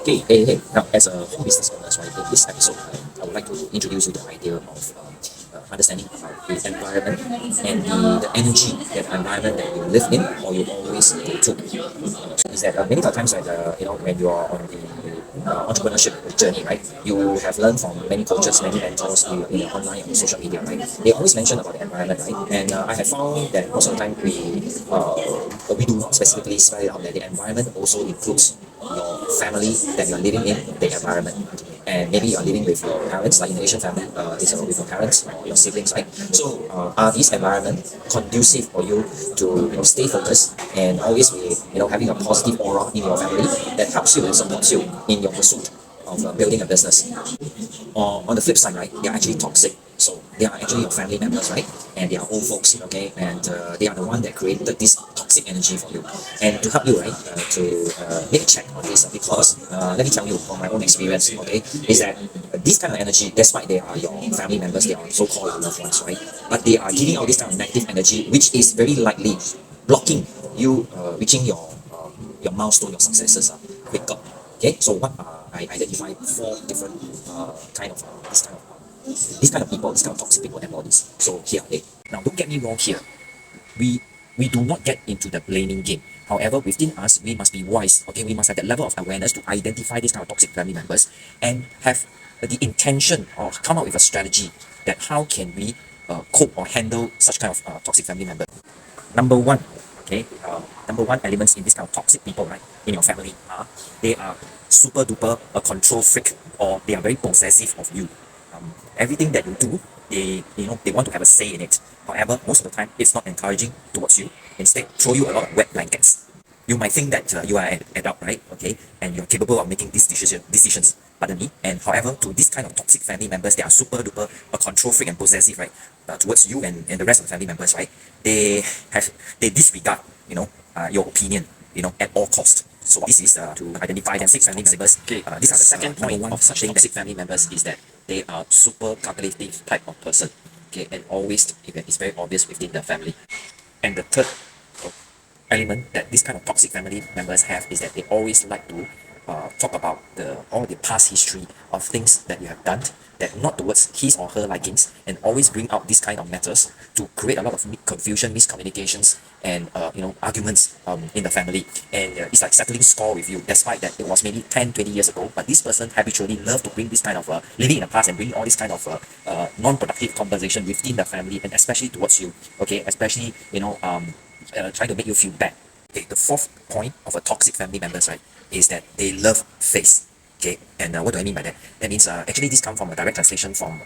Hey. Now, as a home business owner, right, in this episode, I would like to introduce you the idea of understanding about the environment and the energy, that environment that you live in or you always go to. Is that many times, like, when you are on the entrepreneurship journey, right, you have learned from many coaches, many mentors in the online and social media, right? They always mention about the environment, right? And I have found that most of the time we do not specifically spell it out that the environment also includes your family that you're living in, the environment. And maybe you're living with your parents, like in the Asian family, it's with your parents or your siblings, right? So are these environment conducive for you to stay focused and always be having a positive aura in your family that helps you and supports you in your pursuit of building a business? Or on the flip side, right, they are actually toxic. So they are actually your family members, right? And they are old folks, okay? And they are the one that created this toxic energy for you. And to help you, right, to make a check on this, because let me tell you from my own experience, okay, is that this kind of energy, despite they are your family members, they are so-called your loved ones, right? But they are giving out this kind of negative energy, which is very likely blocking you reaching your milestone, your successes quicker. Okay, so what I identified four different kind of this kind of people, this kind of toxic people and all this. So here are they. Now, don't get me wrong here. We we do not get into the blaming game. However, within us, we must be wise. Okay, we must have that level of awareness to identify these kind of toxic family members and have the intention or come up with a strategy that how can we cope or handle such kind of toxic family members. Number one, okay, number one elements in this kind of toxic people, right, in your family are they are super duper a control freak, or they are very possessive of you. Everything that you do, they want to have a say in it. However, most of the time, it's not encouraging towards you. Instead, throw you a lot of wet blankets. You might think that you are an adult, right? Okay, and you're capable of making these decisions. Pardon me. And however, to this kind of toxic family members, they are super duper a control freak and possessive, right? Towards you and the rest of the family members, right? They have they disregard, your opinion, at all cost. So this is to identify toxic family members. Okay. These are the second point of such toxic family members is that they are super calculative type of person. Okay, and always it's very obvious within the family. And the third element that this kind of toxic family members have is that they always like to talk about all the past history of things that you have done that not towards his or her likings, and always bring out these kind of matters to create a lot of confusion, miscommunications, and arguments in the family. And it's like settling score with you, despite that it was maybe 10, 20 years ago. But this person habitually love to bring this kind of living in the past and bring all this kind of non-productive conversation within the family, and especially towards you. Okay, especially trying to make you feel bad. Okay, the fourth point of a toxic family members, right, is that they love face. Okay, and what do I mean by that? That means actually this comes from a direct translation from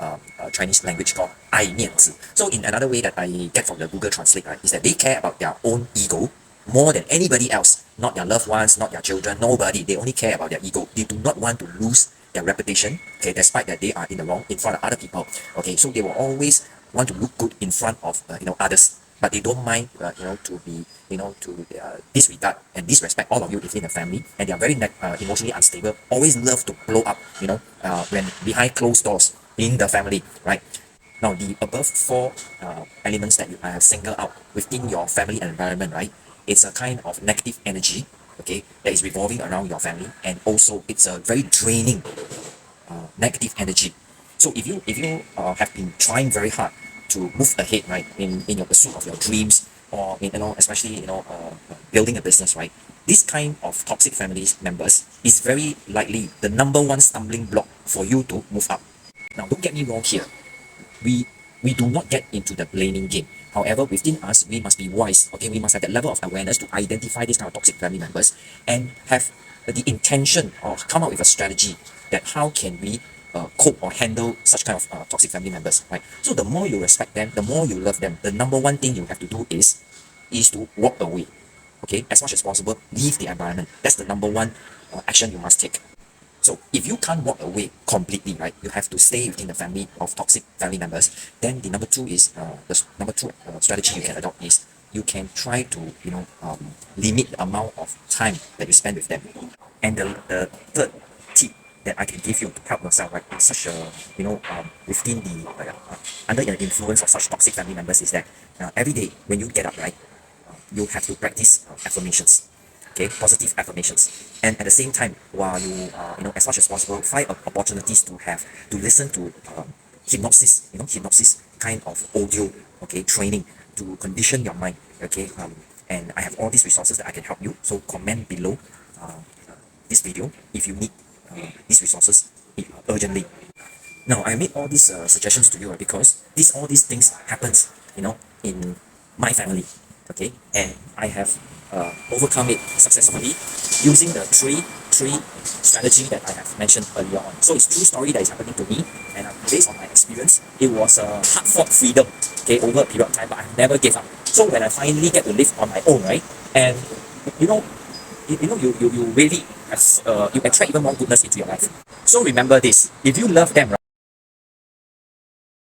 Chinese language called 爱面子. So in another way that I get from the Google Translate, right, is that they care about their own ego more than anybody else, not their loved ones, not their children, nobody. They only care about their ego. They do not want to lose their reputation, okay, despite that they are in the wrong in front of other people. Okay, so they will always want to look good in front of others, but they don't mind to be to disregard and disrespect all of you within the family, and they are very emotionally unstable, always love to blow up when behind closed doors in the family, right? Now, the above four elements that I have singled out within your family environment, right, it's a kind of negative energy, okay, that is revolving around your family, and also it's a very draining negative energy. So if you have been trying very hard to move ahead, right, in your pursuit of your dreams, or especially building a business, right, this kind of toxic family members is very likely the number one stumbling block for you to move up. Now, don't get me wrong here. We do not get into the blaming game. However, within us, we must be wise. Okay, we must have that level of awareness to identify these kind of toxic family members and have the intention or come up with a strategy that how can we cope or handle such kind of toxic family members, right? So the more you respect them, the more you love them, the number one thing you have to do is to walk away. Okay, as much as possible, leave the environment. That's the number one action you must take. So if you can't walk away completely, right, you have to stay within the family of toxic family members. Then the number two is number two strategy you can adopt is you can try to limit the amount of time that you spend with them. And the third tip that I can give you to help yourself, right, in such a within the under the influence of such toxic family members is that every day when you get up, right, you have to practice affirmations. okay, positive affirmations. And at the same time, while you as much as possible, find opportunities to listen to hypnosis, hypnosis kind of audio, okay, training to condition your mind, okay. And I have all these resources that I can help you. So comment below this video if you need these resources urgently. Now, I made all these suggestions to you because all these things happens, in my family, okay, and I have overcome it successfully using the three strategy that I have mentioned earlier on. So it's true story that is happening to me, and based on my experience, it was a hard fought freedom, okay, over a period of time, but I never gave up. So when I finally get to live on my own, right, and you know, you really you attract even more goodness into your life. So remember this: if you love them, right,